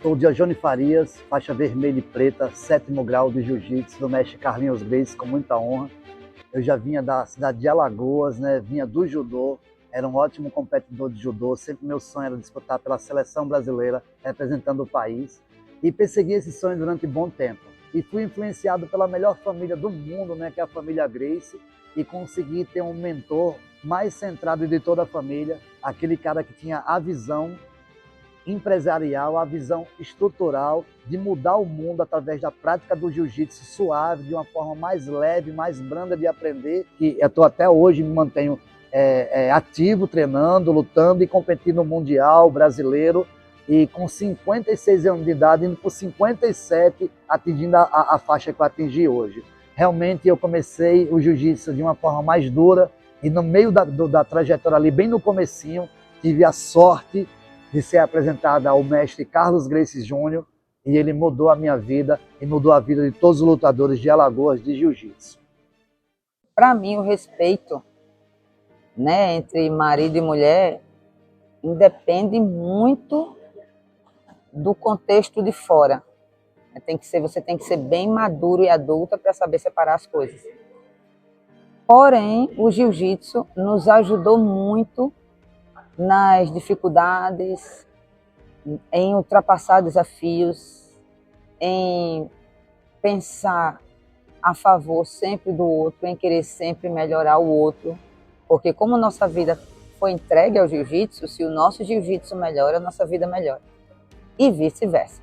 Sou Diogênio Farias, faixa vermelha e preta, 7º grau de Jiu-Jitsu, do mestre Carlinhos Gracie, com muita honra. Eu já vinha da cidade de Alagoas, né? Vinha do judô, era um ótimo competidor de judô, sempre meu sonho era disputar pela seleção brasileira, representando o país. E persegui esse sonho durante um bom tempo. E fui influenciado pela melhor família do mundo, né? Que é a família Gracie, e consegui ter um mentor mais centrado de toda a família, aquele cara que tinha a visão empresarial, a visão estrutural de mudar o mundo através da prática do jiu-jitsu suave, de uma forma mais leve, mais branda de aprender. E eu estou até hoje, me mantenho ativo, treinando, lutando e competindo no mundial brasileiro, e com 56 anos de idade, indo por 57, atingindo a faixa que eu atingi hoje. Realmente eu comecei o jiu-jitsu de uma forma mais dura, e no meio da trajetória ali, bem no comecinho, tive a sorte de ser apresentada ao mestre Carlos Gracie Júnior, e ele mudou a minha vida e mudou a vida de todos os lutadores de Alagoas de jiu-jitsu. Para mim, o respeito, né, entre marido e mulher independe muito do contexto de fora. Você tem que ser bem maduro e adulta para saber separar as coisas. Porém, o jiu-jitsu nos ajudou muito nas dificuldades, em ultrapassar desafios, em pensar a favor sempre do outro, em querer sempre melhorar o outro, porque como nossa vida foi entregue ao jiu-jitsu, se o nosso jiu-jitsu melhora, a nossa vida melhora, e vice-versa.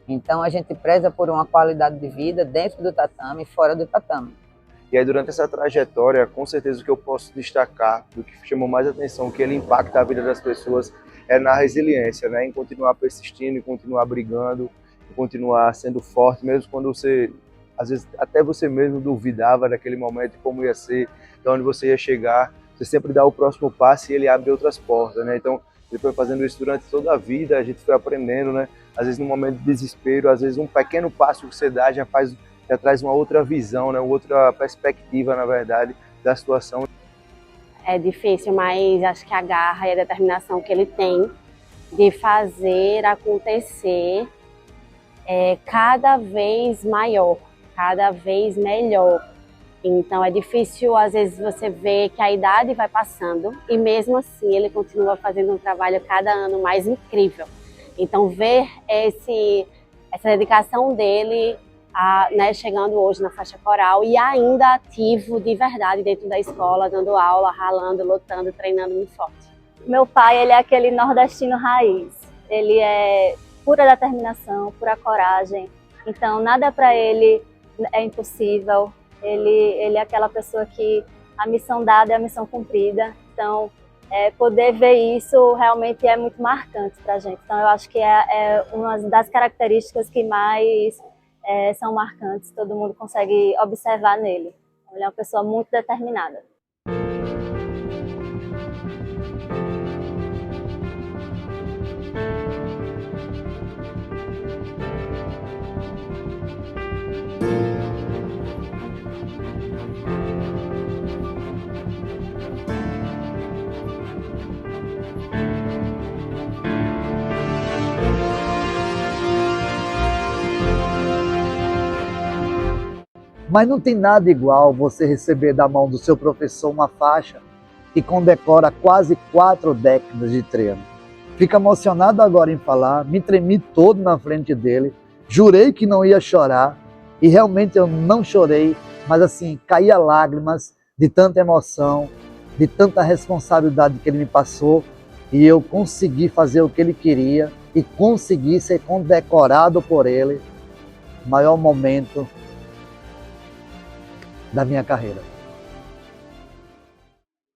Então a gente preza por uma qualidade de vida dentro do tatame e fora do tatame. E aí, durante essa trajetória, com certeza o que eu posso destacar, do que chamou mais atenção, que ele impacta a vida das pessoas, é na resiliência, né? Em continuar persistindo, em continuar brigando, em continuar sendo forte, mesmo quando você, às vezes, até você mesmo duvidava daquele momento de como ia ser, de onde você ia chegar. Você sempre dá o próximo passo e ele abre outras portas, né? Então, ele foi fazendo isso durante toda a vida, a gente foi aprendendo, né? Às vezes, num momento de desespero, às vezes, um pequeno passo que você dá já traz uma outra visão, né? Outra perspectiva, na verdade, da situação. É difícil, mas acho que a garra e a determinação que ele tem de fazer acontecer é cada vez maior, cada vez melhor. Então é difícil, às vezes, você ver que a idade vai passando e mesmo assim ele continua fazendo um trabalho cada ano mais incrível. Então ver essa dedicação dele, né, chegando hoje na faixa coral e ainda ativo de verdade dentro da escola, dando aula, ralando, lutando, treinando muito forte. Meu pai, ele é aquele nordestino raiz. Ele é pura determinação, pura coragem. Então, nada para ele é impossível. Ele é aquela pessoa que a missão dada é a missão cumprida. Então, poder ver isso realmente é muito marcante para a gente. Então, eu acho que é uma das características que mais são marcantes, todo mundo consegue observar nele. Ele é uma pessoa muito determinada. Mas não tem nada igual você receber da mão do seu professor uma faixa que condecora quase 4 décadas de treino. Fico emocionado agora em falar, me tremi todo na frente dele, jurei que não ia chorar e realmente eu não chorei, mas assim, caía lágrimas de tanta emoção, de tanta responsabilidade que ele me passou, e eu consegui fazer o que ele queria e consegui ser condecorado por ele. Maior momento da minha carreira.